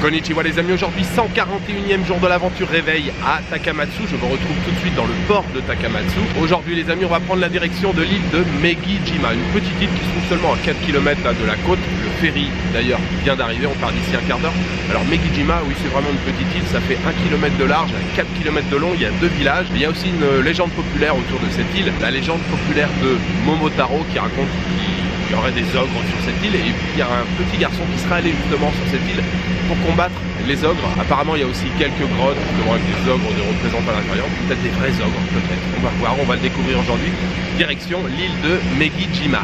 Konnichiwa les amis, aujourd'hui 141e jour de l'aventure réveil à Takamatsu. Je me retrouve tout de suite dans le port de Takamatsu. Aujourd'hui les amis, on va prendre la direction de l'île de Megijima, une petite île qui se trouve seulement à 4 km de la côte. Le ferry d'ailleurs vient d'arriver, on part d'ici un quart d'heure. Alors Megijima, oui c'est vraiment une petite île, ça fait 1 km de large, 4 km de long, il y a 2 villages. Il y a aussi une légende populaire autour de cette île, la légende populaire de Momotaro qui raconte qu'il y aurait des ogres sur cette île, et puis il y a un petit garçon qui serait allé justement sur cette île pour combattre les ogres. Apparemment il y a aussi quelques grottes justement avec des ogres de représentants à l'intérieur, peut-être des vrais ogres peut-être, on va voir, on va le découvrir aujourd'hui. Direction l'île de Megijima.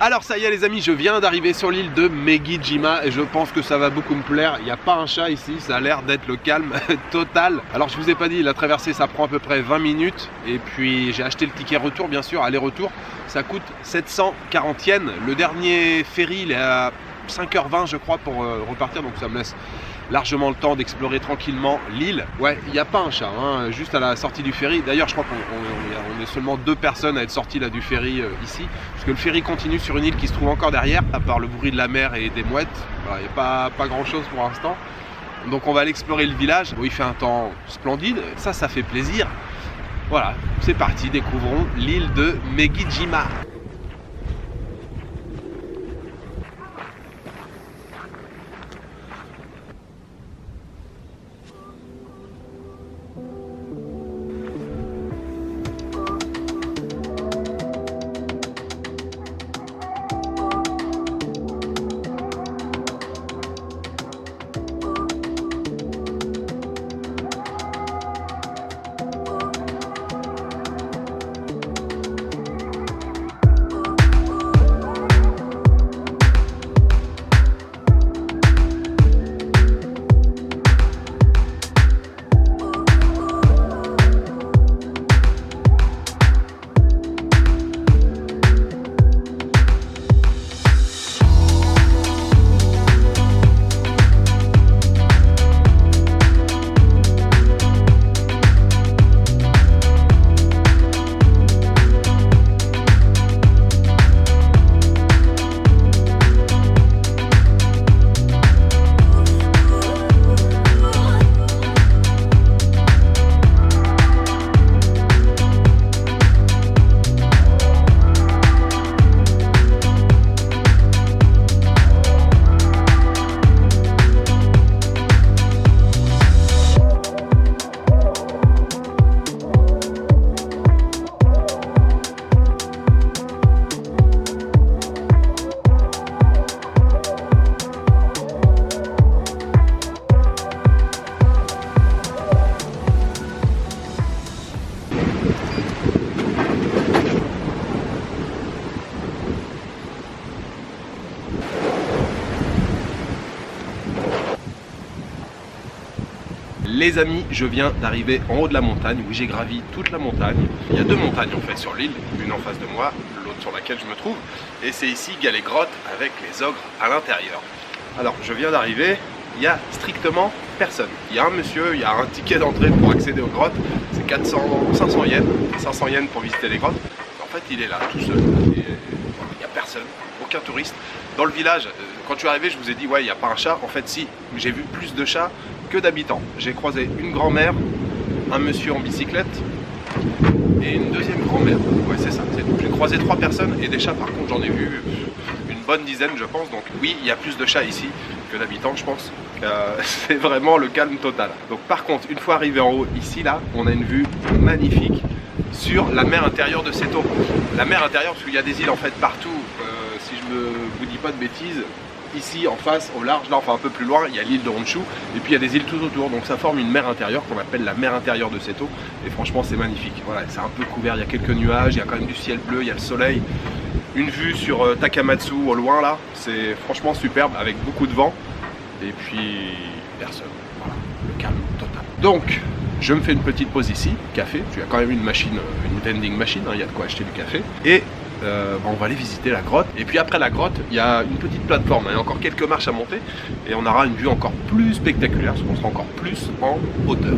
Alors ça y est les amis, je viens d'arriver sur l'île de Megijima et je pense que ça va beaucoup me plaire. Il n'y a pas un chat ici, ça a l'air d'être le calme total. Alors je vous ai pas dit, la traversée ça prend à peu près 20 minutes. Et puis j'ai acheté le ticket retour bien sûr, aller-retour. Ça coûte 740 yens. Le dernier ferry il est à 5h20 je crois pour repartir, donc ça me laisse largement le temps d'explorer tranquillement l'île. Ouais, il n'y a pas un chat, hein, juste à la sortie du ferry. D'ailleurs, je crois qu'on est seulement 2 personnes à être sorties là du ferry ici, parce que le ferry continue sur une île qui se trouve encore derrière, à part le bruit de la mer et des mouettes. Voilà, il n'y a pas grand chose pour l'instant. Donc on va aller explorer le village. Bon, il fait un temps splendide, ça fait plaisir. Voilà, c'est parti, découvrons l'île de Megijima. Les amis, je viens d'arriver en haut de la montagne. Oui, j'ai gravi toute la montagne. Il y a 2 montagnes en fait sur l'île, une en face de moi, l'autre sur laquelle je me trouve. Et c'est ici qu'il y a les grottes avec les ogres à l'intérieur. Alors, je viens d'arriver, il y a strictement personne. Il y a un monsieur, il y a un ticket d'entrée pour accéder aux grottes. C'est 500 yens pour visiter les grottes. En fait il est là tout seul, il n'y a personne, aucun touriste. Dans le village, quand je suis arrivé je vous ai dit ouais il n'y a pas un chat, en fait si, j'ai vu plus de chats que d'habitants. J'ai croisé une grand-mère, un monsieur en bicyclette et une deuxième grand-mère, ouais c'est ça, j'ai croisé 3 personnes et des chats par contre j'en ai vu une bonne dizaine je pense, donc oui il y a plus de chats ici que d'habitants je pense. C'est vraiment le calme total. Donc par contre une fois arrivé en haut ici là on a une vue magnifique sur la mer intérieure de Seto. La mer intérieure parce qu'il y a des îles en fait partout, si je ne vous dis pas de bêtises, ici en face au large là, enfin un peu plus loin il y a l'île de Honshu et puis il y a des îles tout autour, donc ça forme une mer intérieure qu'on appelle la mer intérieure de Seto et franchement c'est magnifique. Voilà, c'est un peu couvert, il y a quelques nuages, il y a quand même du ciel bleu, il y a le soleil, une vue sur Takamatsu au loin là, c'est franchement superbe avec beaucoup de vent. Et puis personne, voilà, le calme total. Donc je me fais une petite pause ici, café, il y a quand même une machine, une vending machine, hein, il y a de quoi acheter du café. Et on va aller visiter la grotte. Et puis après la grotte, il y a une petite plateforme, il y a encore quelques marches à monter. Et on aura une vue encore plus spectaculaire, parce qu'on sera encore plus en hauteur.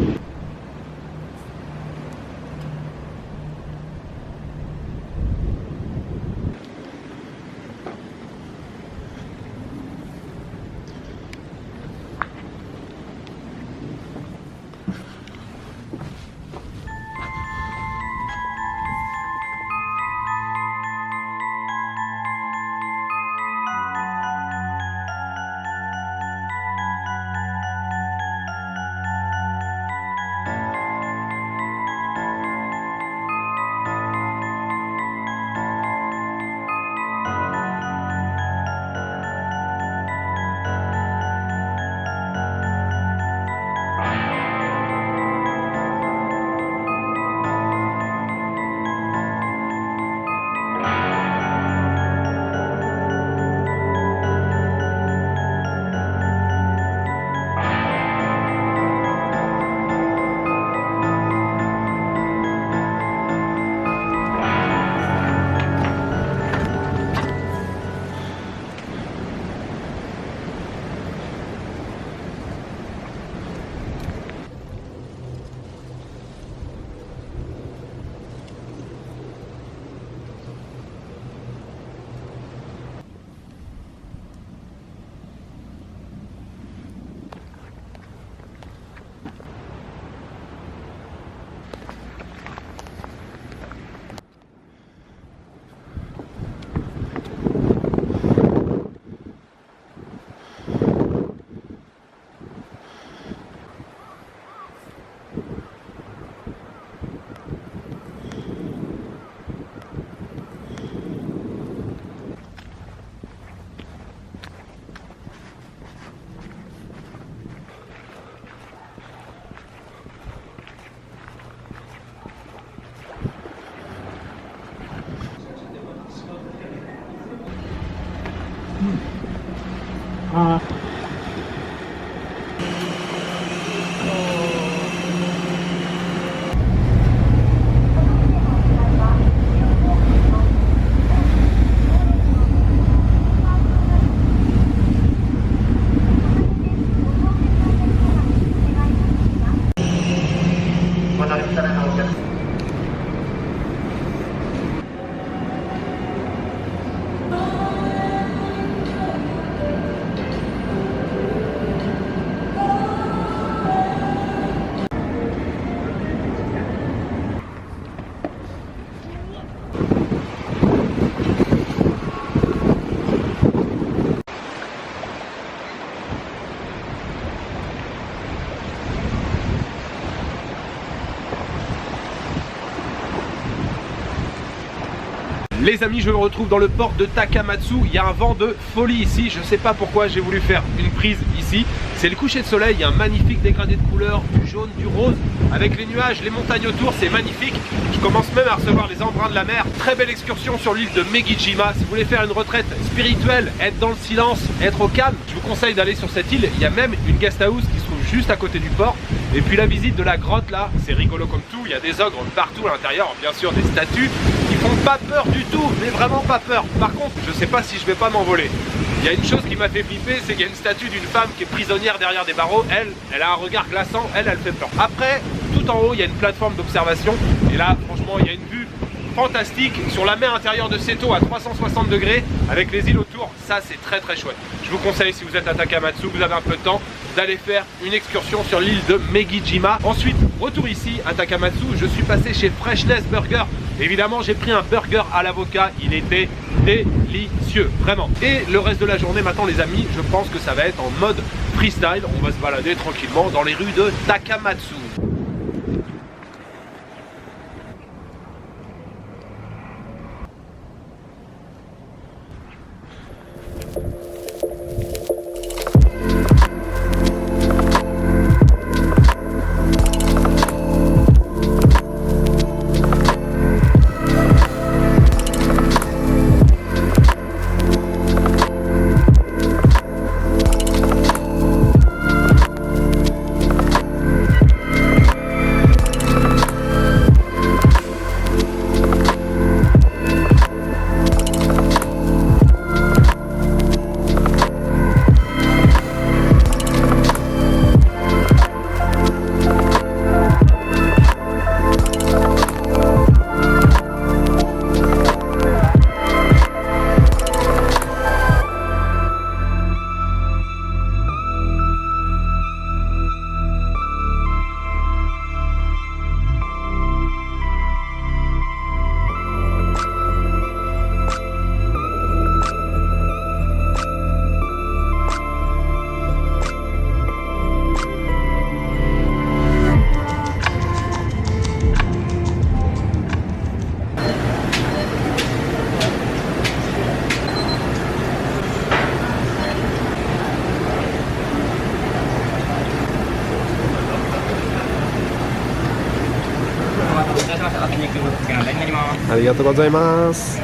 Les amis, je me retrouve dans le port de Takamatsu. Il y a un vent de folie ici. Je ne sais pas pourquoi j'ai voulu faire une prise ici. C'est le coucher de soleil. Il y a un magnifique dégradé de couleurs, du jaune, du rose, avec les nuages, les montagnes autour. C'est magnifique. Je commence même à recevoir les embruns de la mer. Très belle excursion sur l'île de Megijima. Si vous voulez faire une retraite spirituelle, être dans le silence, être au calme, je vous conseille d'aller sur cette île. Il y a même une guest house qui se trouve juste à côté du port. Et puis la visite de la grotte là, c'est rigolo comme tout. Il y a des ogres partout à l'intérieur, bien sûr des statues qui font pas peur du tout, mais vraiment pas peur. Par contre, je sais pas si je vais pas m'envoler. Il y a une chose qui m'a fait flipper, c'est qu'il y a une statue d'une femme qui est prisonnière derrière des barreaux. Elle a un regard glaçant, elle fait peur. Après, tout en haut, il y a une plateforme d'observation. Et là, franchement, il y a une vue fantastique sur la mer intérieure de Seto à 360 degrés avec les îles autour. Ça, c'est très très chouette. Je vous conseille, si vous êtes à Takamatsu, vous avez un peu de temps, d'aller faire une excursion sur l'île de Megijima. Ensuite, retour ici à Takamatsu, je suis passé chez Freshness Burger. Évidemment, j'ai pris un burger à l'avocat, il était délicieux, vraiment. Et le reste de la journée, maintenant les amis, je pense que ça va être en mode freestyle. On va se balader tranquillement dans les rues de Takamatsu. Arigatou gozaimasu.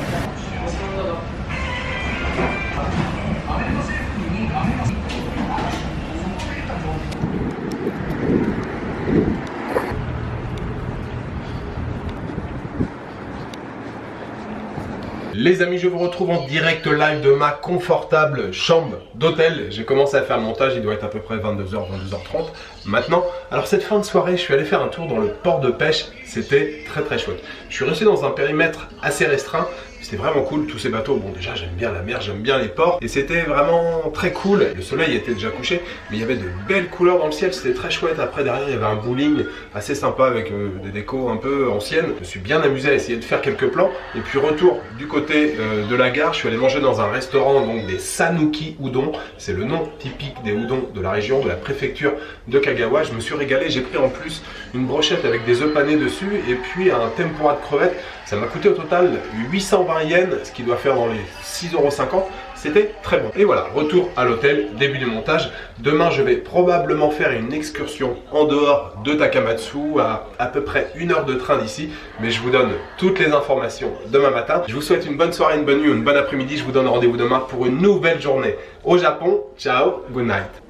Les amis, je vous retrouve en direct live de ma confortable chambre d'hôtel. J'ai commencé à faire le montage, il doit être à peu près 22h, 22h30 maintenant. Alors cette fin de soirée, je suis allé faire un tour dans le port de pêche, c'était très très chouette. Je suis resté dans un périmètre assez restreint, c'était vraiment cool, tous ces bateaux. Bon, déjà j'aime bien la mer, j'aime bien les ports et c'était vraiment très cool. Le soleil était déjà couché, mais il y avait de belles couleurs dans le ciel, c'était très chouette. Après derrière il y avait un bowling assez sympa avec des décos un peu anciennes. Je me suis bien amusé à essayer de faire quelques plans. Et puis retour du côté de la gare, je suis allé manger dans un restaurant, donc des Sanuki Udon. C'est le nom typique des udon de la région, de la préfecture de Kagawa. Je me suis régalé, j'ai pris en plus une brochette avec des œufs panés dessus et puis un tempura de crevettes. Ça m'a coûté au total 820 yens, ce qui doit faire dans les 6,50 €. C'était très bon. Et voilà, retour à l'hôtel, début du montage. Demain, je vais probablement faire une excursion en dehors de Takamatsu, à peu près 1 heure de train d'ici. Mais je vous donne toutes les informations demain matin. Je vous souhaite une bonne soirée, une bonne nuit, une bonne après-midi. Je vous donne rendez-vous demain pour une nouvelle journée au Japon. Ciao, good night.